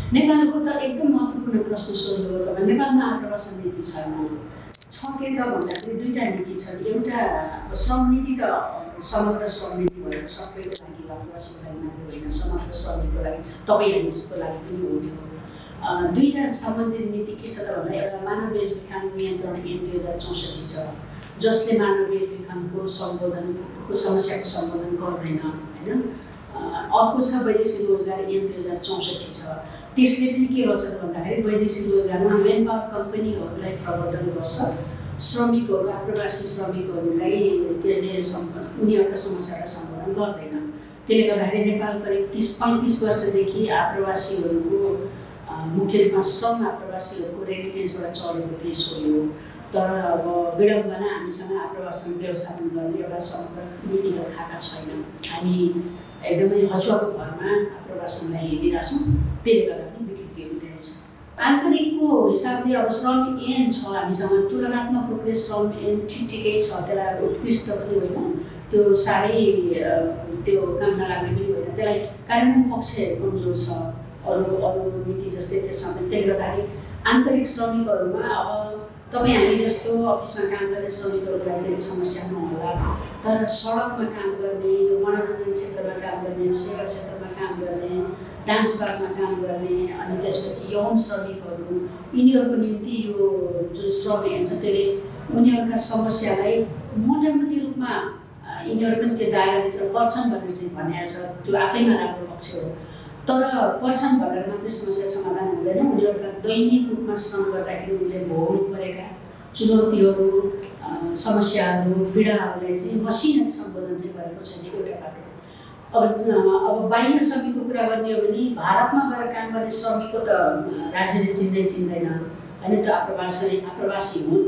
नेपालको त एकदम महत्त्वपूर्ण प्रश्न सोध्नुभयो तपाईँ। नेपालमा आप्रवासन नीति छैन। छ के त भन्दाखेरि दुईवटा नीति छन्। एउटा श्रम नीति त समग्र श्रम नीति भयो, सबैको लागि, आप्रवासीको लागि मात्रै होइन, समग्र श्रमिकको लागि, तपाईँ हामीको लागि पनि हो त्यो। दुईवटा सम्बन्धित नीति के छ त भन्दा एउटा मानव बेचबिखन नियन्त्रण ऐन 2064 छ, जसले मानव बेचबिखनको समस्याको सम्बोधन गर्दैन होइन। अर्को छ वैदेशिक रोजगार ऐन 2064 छ। त्यसले पनि के गर्छ त भन्दाखेरि वैदेशिक रोजगारमा मेन पावर कम्पनीहरूलाई प्रवर्धन गर्छ, श्रमिकहरू आप्रवासी श्रमिकहरूलाई त्यसले उनीहरूका समस्यालाई सम्बोधन गर्दैन। त्यसले गर्दाखेरि नेपाल करिब 30-35 वर्षदेखि आप्रवासीहरूको मुख्य रूपमा श्रम आप्रवासीहरूको रेमिटेन्सबाट चलेको देश हो यो। तर अब विडम्बना हामीसँग आप्रवासन व्यवस्थापन गर्ने एउटा समग्र नीतिगत खाका छैन। हामी एकदमै हचुवाको भरमा आप्रवासनलाई हेरिरहेछौँ। त्यसले गर्दा पनि विकृतिहरू धेरै छ। आन्तरिकको हिसाबले अब श्रम ऐन छ हामीसँग, तुलनात्मक रूपले श्रम ऐन ठिकै छ। त्यसलाई उत्कृष्ट पनि होइन, त्यो साह्रै त्यो काम नलाग्ने पनि होइन। त्यसलाई कार्यान्वयन पक्ष कमजोर छ अरू नीति जस्तै त्यसमा पनि। त्यसले गर्दाखेरि आन्तरिक श्रमिकहरूमा अब तपाईँ हामी जस्तो अफिसमा काम गर्ने श्रमिकहरूको लागि धेरै समस्या नहोला, तर सडकमा काम गर्ने, यो मनोरञ्जन क्षेत्रमा काम गर्ने, सेवा क्षेत्रमा काम गर्ने, डान्स बारमा काम गर्ने, अनि त्यसपछि यौन श्रमिकहरू, यिनीहरूको निम्ति यो जुन श्रम ऐन छ त्यसले उनीहरूका समस्यालाई मोटामोटी रूपमा यिनीहरू पनि त्यो दायराभित्र पर्छन् भनेर चाहिँ भनेको छ। त्यो आफैमा राम्रो पक्ष हो। तर पर्छन् भनेर मात्रै समस्या समाधान हुँदैन। उनीहरूका दैनिक रूपमा श्रम गर्दाखेरि उनले भोग्नु परेका चुनौतीहरू, समस्याहरू, पीडाहरूलाई चाहिँ मसिनरी सम्बोधन चाहिँ गरेको छैन एउटा बाटो। अब बाह्य श्रमिकको कुरा गर्ने हो भने भारतमा गएर काम गर्ने श्रमिकको त राज्यले चिन्दैन होइन। त्यो आप्रवासी हुन्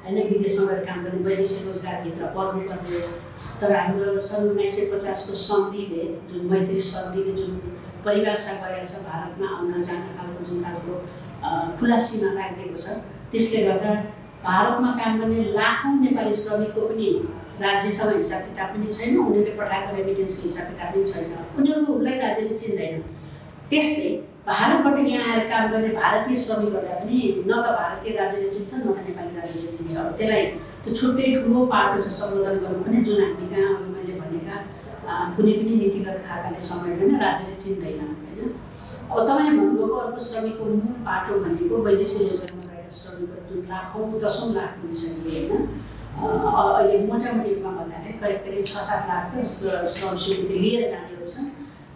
होइन, विदेशमा गएर काम गर्ने वैदेशिक रोजगारभित्र पर्नुपर्ने। तर हाम्रो सन् 1950 को सन्धिले, जुन मैत्री सन्धिले जुन परिभाषा गरेको छ भारतमा आउन जान खालको जुन खालको खुला सीमा राखिदिएको छ, त्यसले गर्दा भारतमा काम गर्ने लाखौँ नेपाली श्रमिकको पनि राज्यसँग हिसाब किताब पनि छैन, उनीहरूले पठाएको रेमिटेन्सको हिसाब किताब पनि छैन, उनीहरूलाई राज्यले चिन्दैन। त्यस्तै भारतबाट यहाँ आएर काम गर्ने भारतीय श्रमिकहरूलाई पनि न त भारतीय राज्यले चिन्छ न त नेपाली राज्यले चिन्छ। त्यसलाई त्यो छुट्टै ठुलो पाटो छ सम्बोधन गर्नु भने, जुन हामी कहाँ अघि मैले भनेका कुनै पनि नीतिगत खाकाले समेट्दैन, राज्यले चिन्दैन होइन। अब तपाईँले भन्नुभएको अर्को श्रमिकको मूल पाटो भनेको वैदेशिक रोजगारमा गएका श्रमिकहरू जुन लाखौँ 10औं लाख पुगिसके होइन। अहिले मोटामोटी रूपमा भन्दाखेरि करिब 6-7 लाख त श्रम स्वीकृति लिएर जानेहरू छन्।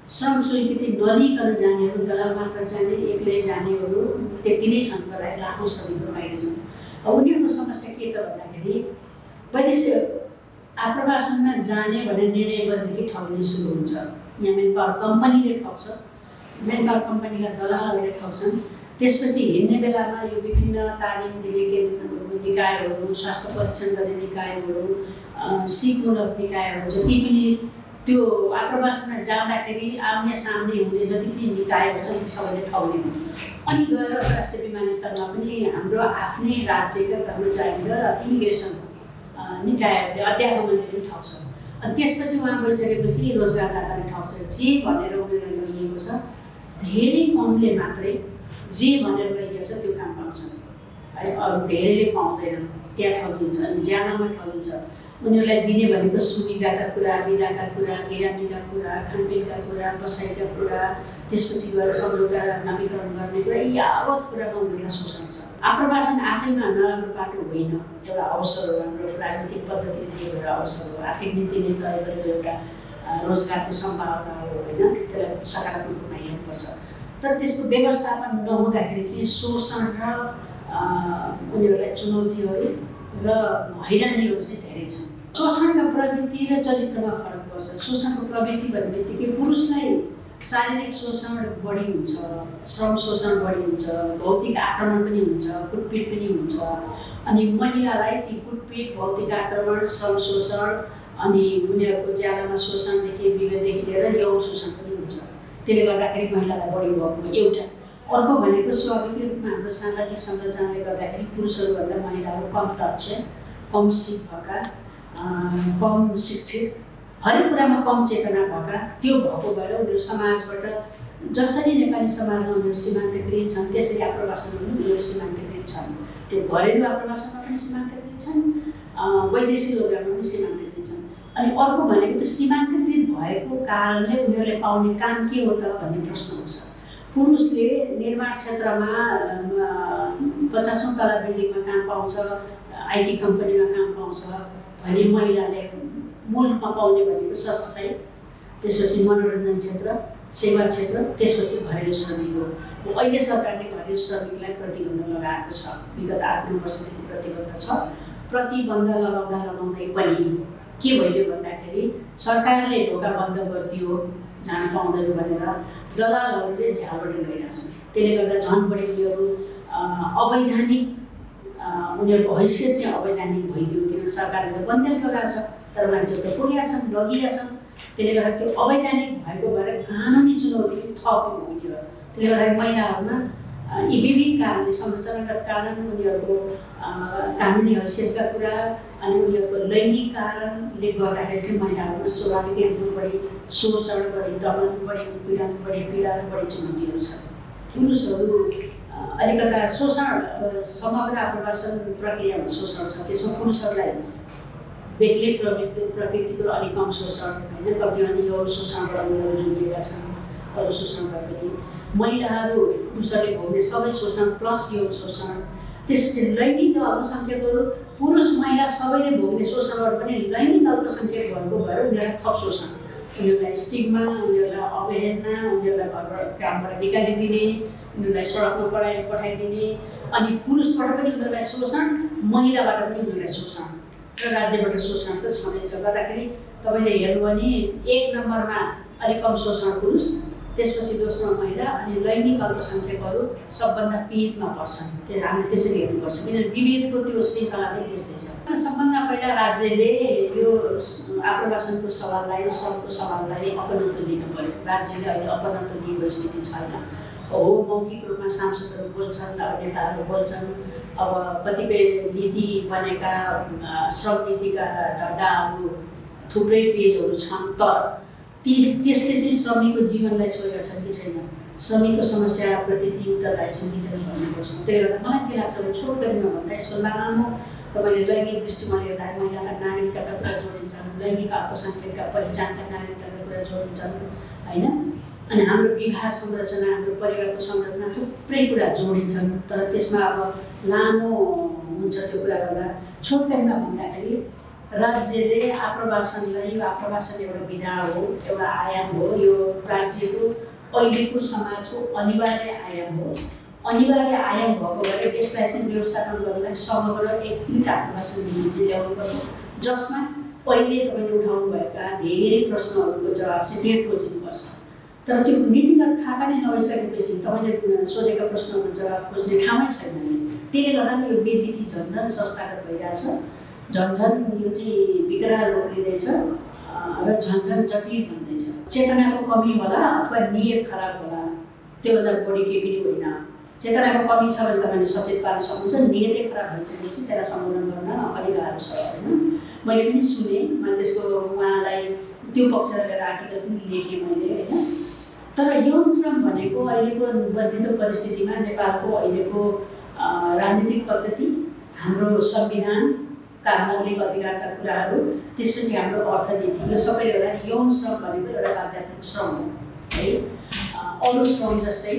श्रम स्वीकृति नलिकन जानेहरू, दलाल मार्फत जाने, एक्लै जानेहरू त्यति नै छन्। गर्दाखेरि लाखौँ श्रमिकहरू बाहिर छन्। अब उनीहरूको समस्या के त भन्दाखेरि वैदेशिक आप्रवासनमा जाने भनेर निर्णय गरेदेखि ठग्ने सुरु हुन्छ। यहाँ मेन पावर कम्पनीले ठग्छ, मेन पावर कम्पनीका दलालहरूले ठग्छन्। त्यसपछि हिँड्ने बेलामा यो विभिन्न तालिम दिने निकायहरू, स्वास्थ्य परीक्षण गर्ने निकायहरू, सिपमूलक निकायहरू, जति पनि त्यो आप्रवासमा जाँदाखेरि आम्ने सामने हुने जति पनि निकायहरू छन् ती सबैले ठग्ने हुन्। अनि गएर अन्तर्राष्ट्रिय विमानस्थलमा पनि हाम्रो आफ्नै राज्यका कर्मचारी र इमिग्रेसन निकायहरूले अध्यागमनले पनि ठग्छ। अनि त्यसपछि उहाँ गइसकेपछि रोजगारदाताले ठग्छ। जे भनेर उनीहरूलाई लैएको छ, धेरै कमले मात्रै जे भनेर लैएको छ त्यो काम पाउँछन् है। अरू धेरैले पाउँदैनन्, त्यहाँ ठगिन्छ। अनि ज्यालामा ठगिन्छ। उनीहरूलाई दिने भनेको सुविधाका कुरा, बिदाका कुरा, बिरामीका कुरा, खानपिनका कुरा, बसाइका कुरा, त्यसपछि गएर सम्झौता नवीकरण गर्ने कुरा, यावत कुरामा उनीहरूलाई शोषण छ। आप्रवासन आफैमा नराम्रो बाटो होइन, एउटा अवसर हो। हाम्रो राजनीतिक पद्धतिले दिएको एउटा अवसर हो। आर्थिक नीतिले तय गरेको एउटा रोजगारको सम्भावना हो होइन। त्यसलाई सकारात्मक रूपमा हेर्नुपर्छ। तर त्यसको व्यवस्थापन नहुँदाखेरि चाहिँ शोषण र उनीहरूलाई चुनौतीहरू र हैरानीहरू चाहिँ धेरै छन्। शोषणका प्रवृत्ति र चरित्रमा फरक पर्छ। शोषणको प्रवृत्ति भन्ने बित्तिकै पुरुषलाई शारीरिक शोषण बढी हुन्छ, श्रम शोषण बढी हुन्छ, भौतिक आक्रमण पनि हुन्छ, कुटपिट पनि हुन्छ। अनि महिलालाई ती कुटपिट, भौतिक आक्रमण, श्रम शोषण अनि उनीहरूको ज्यालामा शोषणदेखि विभेददेखि लिएर यौन शोषण पनि हुन्छ। त्यसले गर्दाखेरि महिलालाई बढी भएको एउटा। अर्को भनेको स्वाभाविक रूपमा हाम्रो सामाजिक संरचनाले गर्दाखेरि पुरुषहरूभन्दा महिलाहरू कम दक्ष, कम सिप भएका, कम शिक्षित, हरेक कुरामा कम चेतना भएका, त्यो भएको भएर उनीहरू समाजबाट जसरी नेपाली समाजमा उनीहरू सीमान्तकृत छन् त्यसरी आप्रवासनमा पनि उनीहरू सीमान्तकृत छन्। त्यो घरेलु आप्रवासनमा पनि सीमान्तकृत छन्, वैदेशिक रोजगारमा पनि सीमान्तकृत छन्। अनि अर्को भनेको त्यो सीमान्तकृत भएको कारणले उनीहरूले पाउने काम के हो त भन्ने प्रश्न हुन्छ। पुरुषले निर्माण क्षेत्रमा 50औं तला बिल्डिङमा काम पाउँछ, आइटी कम्पनीमा काम पाउँछ भने महिलाले मुलुकमा पाउने भनेको ससफाइ, त्यसपछि मनोरञ्जन क्षेत्र, सेवा क्षेत्र, त्यसपछि घरेलु श्रमिक हो। अहिले सरकारले घरेलु श्रमिकलाई प्रतिबन्ध लगाएको छ, विगत 8-9 वर्षदेखि प्रतिबन्ध छ। प्रतिबन्ध लगाउँदै पनि के भइदियो भन्दाखेरि सरकारले ढोका बन्द गरिदियो जान पाउँदैन भनेर दलालहरूले झ्यालबाट गइरहेछन्। त्यसले गर्दा झन् बढी उनीहरू अवैधानिक उनीहरूको हैसियत चाहिँ अवैधानिक भइदियो, किनभने सरकारले त बन्देज लगाएको छ तर मान्छेहरू त पुगेका छन्, लगिएका छन्। त्यसले गर्दा त्यो अवैधानिक भएको भएर कानुनी चुनौती थप हुन्थ्यो। त्यसले गर्दा महिलाहरूमा यी विविध कारणले संरचनागत कारण, उनीहरूको कानुनी हैसियतका कुरा अनि उनीहरूको लैङ्गिक कारणले गर्दाखेरि चाहिँ महिलाहरूमा स्वाभाविक रूपमा बढी शोषण, बढी दमन, बढी उत्पीडन, बढी पीडा र बढी चुनौतीहरू छन्। पुरुषहरू अलिकता शोषण, समग्र आप्रवासन प्रक्रियामा शोषण छ, त्यसमा पुरुषहरूलाई बेग्लै प्रकृतिको अलिक कम शोषण होइन, कतिमा यौन शोषणबाट उनीहरू जोडिएका छन्। अरू शोषण भए पनि महिलाहरू पुरुषहरूले भोग्ने सबै शोषण प्लस यौन शोषण, त्यसपछि लैङ्गिक अल्पसङ्ख्यकहरू पुरुष महिला सबैले भोग्ने शोषणबाट पनि लैङ्गिक अल्पसङ्ख्यक भएको भएर उनीहरूलाई थप शोषण, उनीहरूलाई स्टिगमा, उनीहरूलाई अवहेलना, उनीहरूलाई घरबाट कामबाट निकालिदिने, उनीहरूलाई सडकमा पठाइदिने, अनि पुरुषबाट पनि उनीहरूलाई शोषण, महिलाबाट पनि उनीहरूलाई शोषण र राज्यबाट शोषण त छँदैछ। गर्दाखेरि तपाईँले हेर्नु भने 1 नम्बरमा अलिक कम शोषण पुरुष, त्यसपछि दोस्रो महिला, अनि लैङ्गिक अल्पसङ्ख्यकहरू सबभन्दा पीडितमा पर्छन्। त्यो हामीले त्यसरी हेर्नुपर्छ, किनभने विभेदको त्यो श्रृङ्खला नै त्यस्तै छ। सबभन्दा पहिला राज्यले यो आप्रवासनको सवाललाई, श्रमको सवाललाई अपनत्व लिनु पर्यो। राज्यले अहिले अपनत्व लिएको स्थिति छैन। हो, मौखिक रूपमा सांसदहरू बोल्छन्, नेताहरू बोल्छन्, अब कतिपय नीति बनेका श्रम नीतिका ढड्डाहरू थुप्रै पेजहरू छन्, तर त्यसले चाहिँ श्रमिकको जीवनलाई छोडेका छन् कि छैन, श्रमिकको समस्याप्रति उत्तरदायी छन् कि छैन भन्ने प्रश्न। त्यसले गर्दा मलाई के लाग्छ भने छोटकरीमा भन्दा यसको लामो तपाईँले लैङ्गिक दृष्टिकोण हेर्दा महिलाका नागरिकताका कुरा जोडिन्छन्, लैङ्गिक अल्पसङ्ख्यकका पहिचानका नागरिकताका कुरा जोडिन्छन् होइन, अनि हाम्रो विवाह संरचना, हाम्रो परिवारको संरचना थुप्रै कुरा जोडिन्छन्। तर त्यसमा अब लामो हुन्छ त्यो कुरा गर्दा। छोटकरीमा भन्दाखेरि राज्यले आप्रवासनलाई, यो आप्रवासन एउटा विधा हो, एउटा आयाम हो, यो राज्यको अहिलेको समाजको अनिवार्य आयाम हो। अनिवार्य आयाम भएको भएर यसलाई चाहिँ व्यवस्थापन गर्नलाई समग्र एकीकृत आप्रवासन नीति चाहिँ ल्याउनुपर्छ, जसमा पहिले तपाईँले उठाउनुभएका धेरै प्रश्नहरूको जवाब चाहिँ त्यहाँ खोजिनुपर्छ। तर त्यो नीतिगत खाका नै नभइसकेपछि तपाईँले सोधेका प्रश्नहरूको जवाब खोज्ने ठाउँै छैन। त्यसले गर्दा यो व्यतिथि झन्झन संस्थागत भइरहेछ, झन्झन यो चाहिँ विकराल रूप लिँदैछ र झन्झन जटिल बन्दैछ। चेतनाको कमी होला अथवा नियत खराब होला, त्योभन्दा बढी केही पनि होइन। चेतनाको कमी छ भने तपाईँले सचेत पार्न सक्नुहुन्छ, नियतै खराब भइसकेपछि त्यसलाई सम्बोधन गर्न अलिक गाह्रो छ होइन। मैले पनि सुनेँ, मैले त्यसको उहाँलाई त्यो पक्षमा गएर आर्टिकल पनि लेखेँ मैले होइन। तर यौन श्रम भनेको अहिलेको बदलिँदो परिस्थितिमा नेपालको अहिलेको राजनीतिक पद्धति, हाम्रो संविधानका मौलिक अधिकारका कुराहरू, त्यसपछि हाम्रो अर्थनीति, यो सबै एउटा यौन श्रम भनेको एउटा बाध्यात्मक श्रम हो है। अरू श्रम जस्तै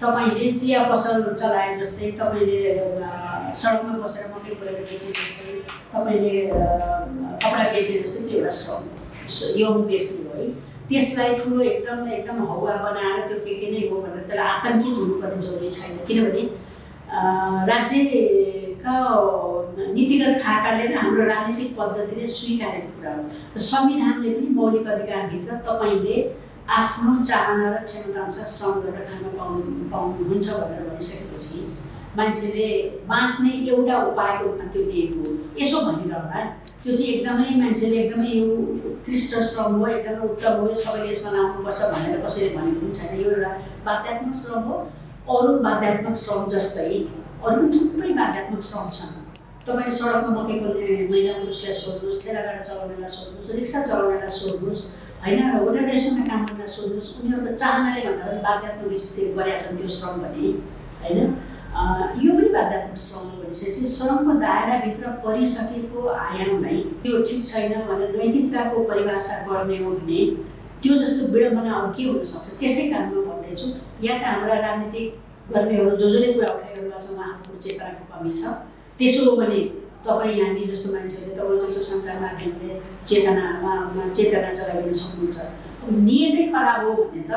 तपाईँले चिया पसल चलाए जस्तै, तपाईँले सडकमा बसेर मकै पोलेर बेचे जस्तै, तपाईँले कपडा बेचे जस्तै त्यो एउटा श्रम यौन बेच्ने हो है। त्यसलाई ठुलो एकदम हौवा बनाएर त्यो के नै हो भनेर त्यसलाई आतङ्कित हुनुपर्ने जरुरी छैन, किनभने राज्यका नीतिगत खाकाले र हाम्रो राजनीतिक पद्धतिले स्वीकारेको कुरा हो। संविधानले पनि मौलिक अधिकारभित्र तपाईँले आफ्नो चाहना र क्षमताअनुसार श्रम गरेर खान पाउनुहुन्छ भनेर भनिसकेपछि मान्छेले बाँच्ने एउटा उपायको रूपमा त्यो लिएको हो। यसो भनिरहँदा त्यो चाहिँ एकदमै मान्छेले एकदमै यो उत्कृष्ट श्रम हो, एकदमै उत्तम हो, सबैले यसमा लाउनुपर्छ भनेर कसैले भनेको पनि छैन। यो एउटा बाध्यात्मक श्रम हो। अरू बाध्यात्मक श्रम जस्तै अरू थुप्रै बाध्यात्मक श्रम छन्। तपाईँ सडकमा मकै पोल्ने महिला पुरुषलाई सोध्नुहोस्, ठेलागाडा चलाउनेलाई सोध्नुहोस्, रिक्सा चलाउनेलाई सोध्नुहोस्, होइन होटल रेस्टुरेन्टमा काम गर्न सोध्नुहोस् उनीहरूको चाहनाले भन्दा पनि बाध्यात्मक स्थितिले गरेका छन् त्यो श्रम भने होइन यो पनि बाध्यात्मक श्रम हो भनिसकेपछि श्रमको दायराभित्र परिसकेको आयामलाई त्यो ठिक छैन भनेर नैतिकताको परिभाषा गर्ने हो भने त्यो जस्तो विडम्बना अरू के हुनसक्छ। त्यसै कारणमा भन्दैछु या त हाम्रा राजनीतिक गर्नेहरू जसले कुरा उठाइरहेका छन् उहाँहरूको चेतनाको कमी छ। त्यसो हो भने तपाईँ हामी जस्तो मान्छेले तपाईँ जस्तो सञ्चार माध्यमले चेतना जगाइदिन सक्नुहुन्छ। नियतै खराब हो भने त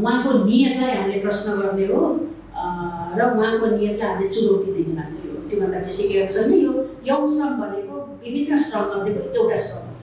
उहाँको नियतलाई हामीले प्रश्न गर्ने हो र उहाँको नियतलाई हामीले चुनौती दिने मात्रै हो। त्योभन्दा बेसी के छैन। यो यौन श्रम भनेको विभिन्न श्रममध्येको एउटा श्रम हो।